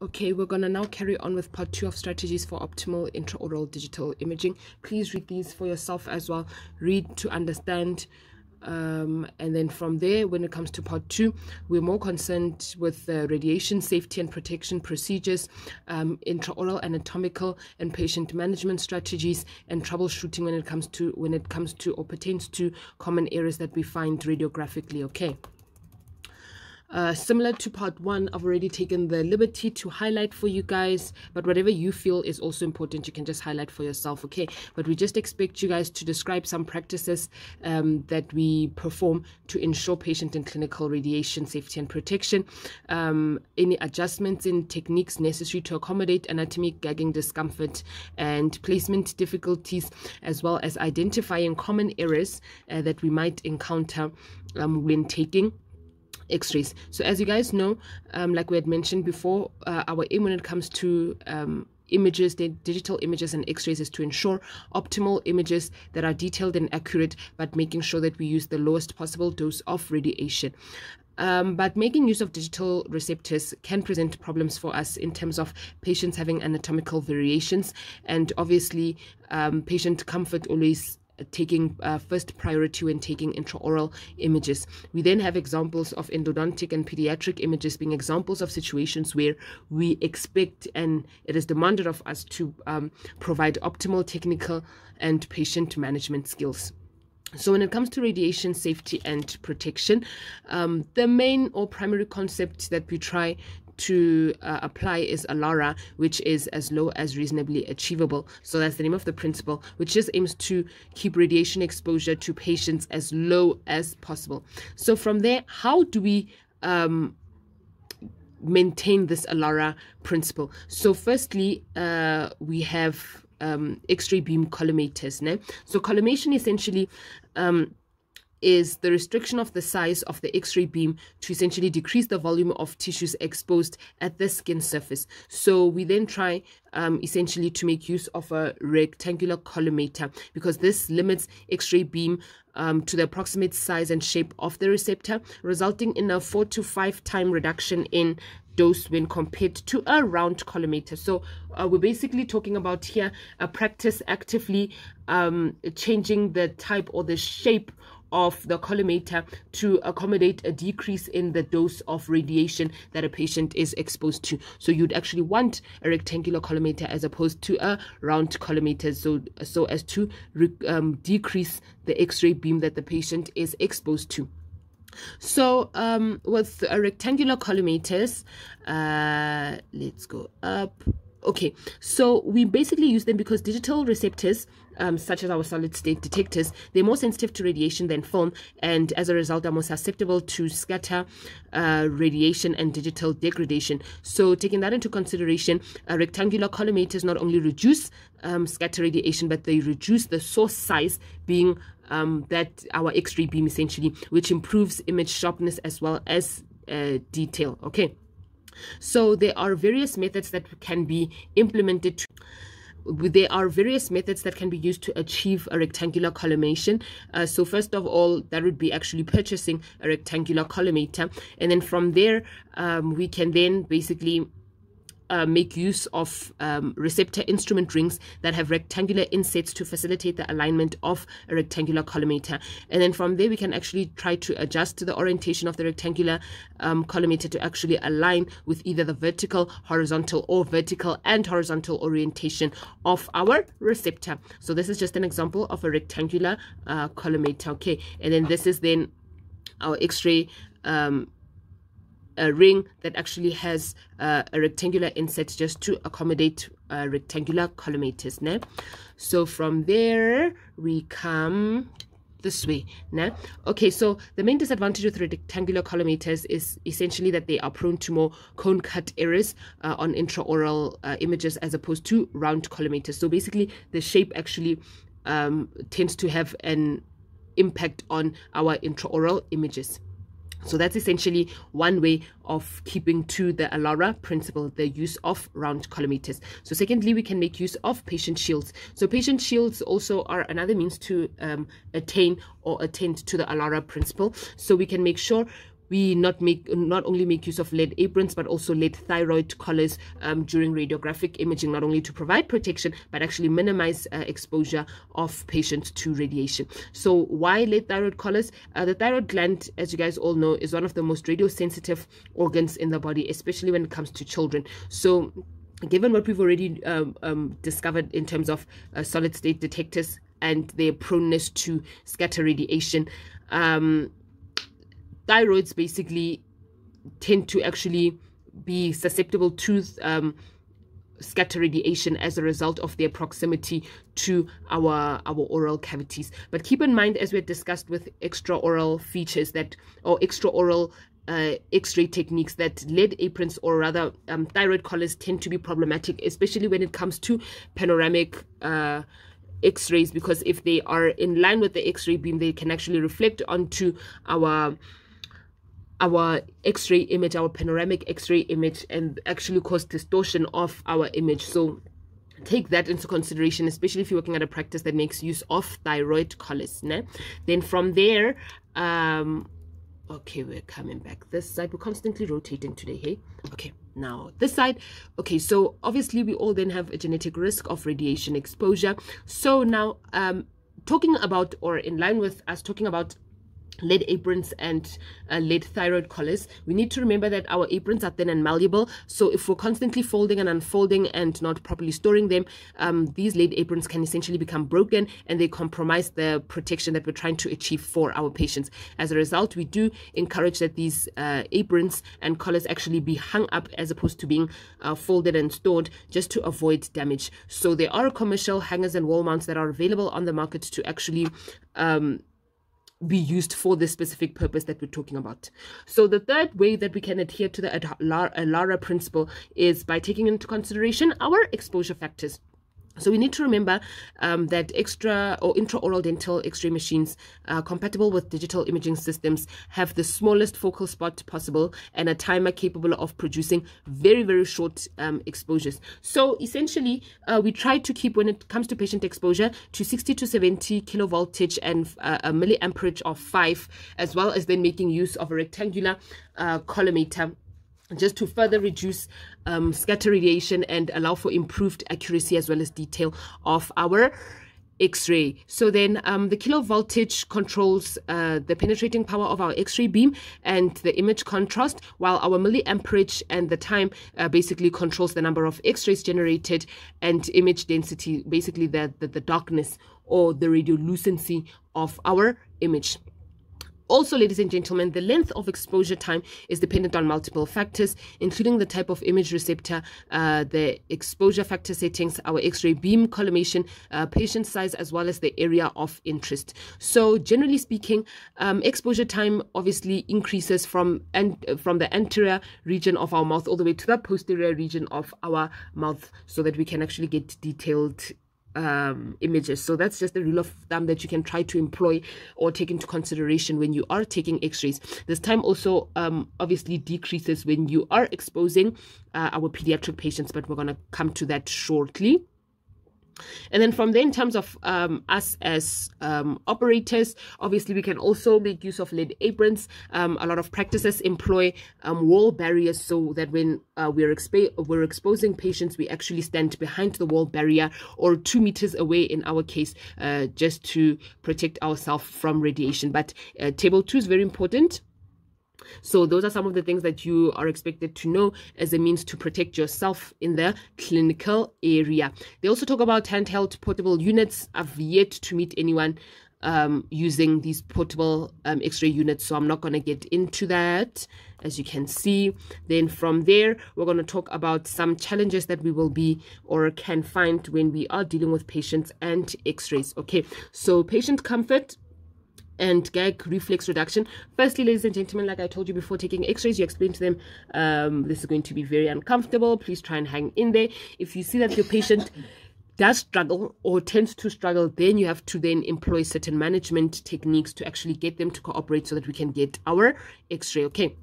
Okay, we're going to now carry on with part 2 of strategies for optimal intraoral digital imaging. Please read these for yourself as well. Read to understand. And then from there, when it comes to part 2, we're more concerned with radiation safety and protection procedures, intraoral anatomical and patient management strategies, and troubleshooting when it comes to or pertains to common errors that we find radiographically. Okay. Similar to part 1, I've already taken the liberty to highlight for you guys, but whatever you feel is also important, you can just highlight for yourself. Okay, but we just expect you guys to describe some practices that we perform to ensure patient and clinical radiation safety and protection, any adjustments in techniques necessary to accommodate anatomic gagging discomfort and placement difficulties, as well as identifying common errors that we might encounter when taking X-rays. So as you guys know, like we had mentioned before, our aim when it comes to images, the digital images and X-rays, is to ensure optimal images that are detailed and accurate, but making sure that we use the lowest possible dose of radiation. But making use of digital receptors can present problems for us in terms of patients having anatomical variations, and obviously patient comfort always taking first priority when taking intraoral images. We then have examples of endodontic and pediatric images being examples of situations where we expect and it is demanded of us to provide optimal technical and patient management skills. So when it comes to radiation safety and protection, the main or primary concept that we try to apply is ALARA, which is as low as reasonably achievable. So that's the name of the principle, which just aims to keep radiation exposure to patients as low as possible. So from there, how do we maintain this ALARA principle? So firstly, we have X-ray beam collimators. So collimation essentially is the restriction of the size of the X-ray beam to essentially decrease the volume of tissues exposed at the skin surface. So we then try essentially to make use of a rectangular collimator, because this limits X-ray beam to the approximate size and shape of the receptor, resulting in a 4 to 5 time reduction in dose when compared to a round collimator. So we're basically talking about here a practice actively changing the type or the shape of the collimator to accommodate a decrease in the dose of radiation that a patient is exposed to. So you'd actually want a rectangular collimator as opposed to a round collimator, so as to decrease the X-ray beam that the patient is exposed to. So with rectangular collimators, let's go up. Okay, so we basically use them because digital receptors, such as our solid state detectors, they're more sensitive to radiation than film, and as a result are more susceptible to scatter radiation and digital degradation. So taking that into consideration, rectangular collimators not only reduce scatter radiation, but they reduce the source size, being that our X-ray beam essentially, which improves image sharpness as well as detail. Okay. So there are various methods that can be implemented. There are various methods that can be used to achieve a rectangular collimation. So first of all, that would be actually purchasing a rectangular collimator, and then from there we can then basically make use of receptor instrument rings that have rectangular insets to facilitate the alignment of a rectangular collimator. And then from there we can actually try to adjust the orientation of the rectangular collimator to actually align with either the vertical, horizontal, or vertical and horizontal orientation of our receptor. So this is just an example of a rectangular collimator. Okay, and then this is then our X-ray a ring that actually has a rectangular inset just to accommodate rectangular collimators. So from there we come this way. Okay, so the main disadvantage with rectangular collimators is essentially that they are prone to more cone cut errors on intraoral images as opposed to round collimators. So basically the shape actually tends to have an impact on our intraoral images. So that's essentially one way of keeping to the ALARA principle, the use of round collimators. So secondly, we can make use of patient shields. So patient shields also are another means to attain or attend to the ALARA principle. So we can make sure we not only make use of lead aprons but also lead thyroid collars during radiographic imaging, not only to provide protection but actually minimize exposure of patients to radiation. So why lead thyroid collars? The thyroid gland, as you guys all know, is one of the most radiosensitive organs in the body, especially when it comes to children. So given what we've already discovered in terms of solid state detectors and their proneness to scatter radiation, thyroids basically tend to actually be susceptible to scatter radiation as a result of their proximity to our oral cavities. But keep in mind, as we had discussed with extra-oral features that, or extra-oral X-ray techniques, that lead aprons, or rather thyroid collars, tend to be problematic, especially when it comes to panoramic X-rays, because if they are in line with the X-ray beam, they can actually reflect onto our X-ray image, our panoramic X-ray image, and actually cause distortion of our image. So take that into consideration, especially if you're working at a practice that makes use of thyroid collars. Then from there, okay, we're coming back this side. We're constantly rotating today, hey? Okay, now this side. Okay, so obviously we all then have a genetic risk of radiation exposure. So now talking about, or in line with us talking about lead aprons and lead thyroid collars, we need to remember that our aprons are thin and malleable. So if we're constantly folding and unfolding and not properly storing them, these lead aprons can essentially become broken, and they compromise the protection that we're trying to achieve for our patients. As a result, we do encourage that these aprons and collars actually be hung up as opposed to being folded and stored, just to avoid damage. So there are commercial hangers and wall mounts that are available on the market to actually be used for this specific purpose that we're talking about. So the third way that we can adhere to the ALARA principle is by taking into consideration our exposure factors. So we need to remember that extra or intraoral dental X-ray machines compatible with digital imaging systems have the smallest focal spot possible and a timer capable of producing very, very short exposures. So essentially, we try to keep, when it comes to patient exposure, to 60 to 70 kilovoltage and a milliamperage of 5, as well as then making use of a rectangular collimator, just to further reduce scatter radiation and allow for improved accuracy as well as detail of our X-ray. So then the kilovoltage controls the penetrating power of our X-ray beam and the image contrast, while our milliamperage and the time basically controls the number of X-rays generated and image density, basically the darkness or the radiolucency of our image. Also, ladies and gentlemen, the length of exposure time is dependent on multiple factors, including the type of image receptor, the exposure factor settings, our X-ray beam collimation, patient size, as well as the area of interest. So generally speaking, exposure time obviously increases from the anterior region of our mouth all the way to the posterior region of our mouth, so that we can actually get detailed images. So that's just a rule of thumb that you can try to employ or take into consideration when you are taking X-rays. This time also obviously decreases when you are exposing our pediatric patients, but we're going to come to that shortly. And then from there, in terms of us as operators, obviously we can also make use of lead aprons. A lot of practices employ wall barriers, so that when we're exposing patients, we actually stand behind the wall barrier or 2 meters away in our case, just to protect ourselves from radiation. But table 2 is very important. So those are some of the things that you are expected to know as a means to protect yourself in the clinical area. They also talk about handheld portable units. I've yet to meet anyone using these portable X-ray units, so I'm not going to get into that, as you can see. Then from there, we're going to talk about some challenges that we will be or can find when we are dealing with patients and X-rays. Okay, so patient comfort and gag reflex reduction. Firstly, ladies and gentlemen, like I told you before taking X-rays, you explain to them this is going to be very uncomfortable. Please try and hang in there. If you see that your patient does struggle or tends to struggle, then you have to then employ certain management techniques to actually get them to cooperate so that we can get our X-ray. Okay.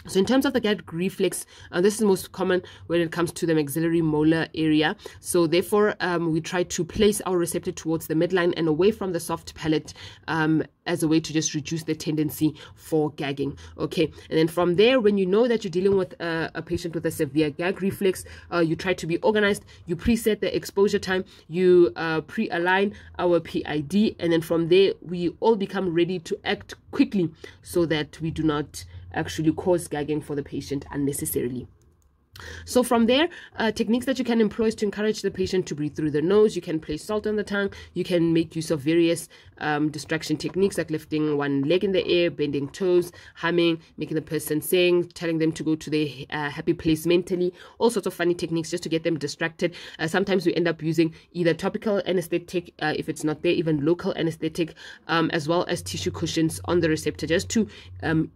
So in terms of the gag reflex, this is most common when it comes to the maxillary molar area. So therefore, we try to place our receptor towards the midline and away from the soft palate as a way to just reduce the tendency for gagging. Okay, and then from there, when you know that you're dealing with a patient with a severe gag reflex, you try to be organized. You preset the exposure time. You pre-align our PID, and then from there, we all become ready to act quickly so that we do not actually cause gagging for the patient unnecessarily. So from there, techniques that you can employ is to encourage the patient to breathe through the nose. You can place salt on the tongue. You can make use of various distraction techniques like lifting one leg in the air, bending toes, humming, making the person sing, telling them to go to their happy place mentally, all sorts of funny techniques just to get them distracted. Sometimes we end up using either topical anesthetic, if it's not there, even local anesthetic, as well as tissue cushions on the receptor just to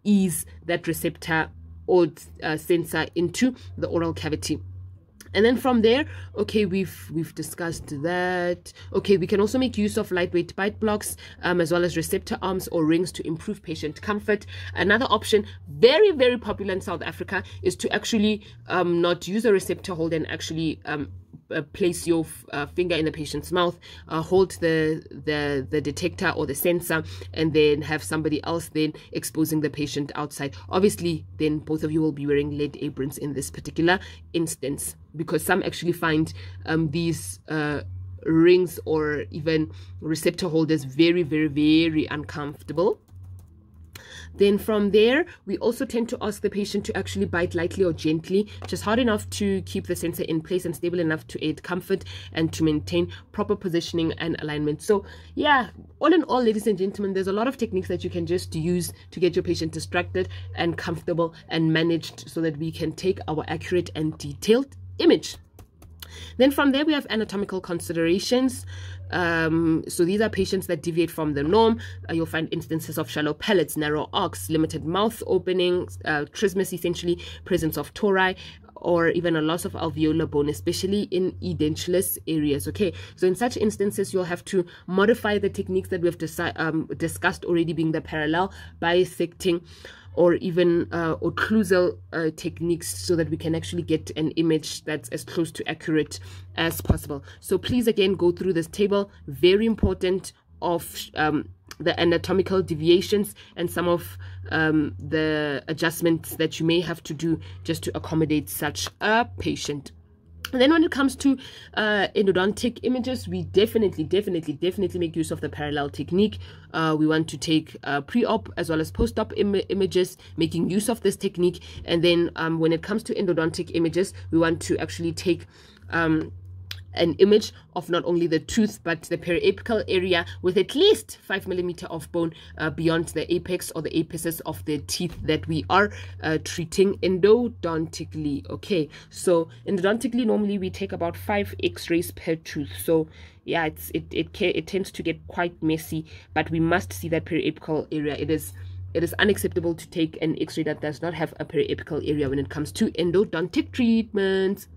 ease that receptor or sensor into the oral cavity. And then from there, okay, we've discussed that. Okay, we can also make use of lightweight bite blocks as well as receptor arms or rings to improve patient comfort. Another option, very, very popular in South Africa, is to actually not use a receptor hold and actually place your finger in the patient's mouth, hold the detector or the sensor, and then have somebody else then exposing the patient outside. Obviously, then both of you will be wearing lead aprons in this particular instance, because some actually find these rings or even receptor holders very, very, very uncomfortable. Then from there, we also tend to ask the patient to actually bite lightly or gently, just hard enough to keep the sensor in place and stable enough to aid comfort and to maintain proper positioning and alignment. So yeah, all in all, ladies and gentlemen, there's a lot of techniques that you can just use to get your patient distracted and comfortable and managed so that we can take our accurate and detailed image. Then from there, we have anatomical considerations. So these are patients that deviate from the norm. You'll find instances of shallow palates, narrow arcs, limited mouth opening, trismus essentially, presence of tori, or even a loss of alveolar bone, especially in edentulous areas. Okay, so in such instances, you'll have to modify the techniques that we've discussed already, being the parallel, bisecting, or even occlusal techniques, so that we can actually get an image that's as close to accurate as possible. So please again go through this table, very important, of the anatomical deviations and some of the adjustments that you may have to do just to accommodate such a patient. And then when it comes to endodontic images, we definitely make use of the parallel technique. We want to take pre-op as well as post-op images, making use of this technique. And then when it comes to endodontic images, we want to actually take an image of not only the tooth but the periapical area with at least 5 millimeters of bone beyond the apex or the apices of the teeth that we are treating endodontically. Okay, so endodontically normally we take about 5 x-rays per tooth. So yeah, it tends to get quite messy, but we must see that periapical area. It is unacceptable to take an x-ray that does not have a periapical area when it comes to endodontic treatments.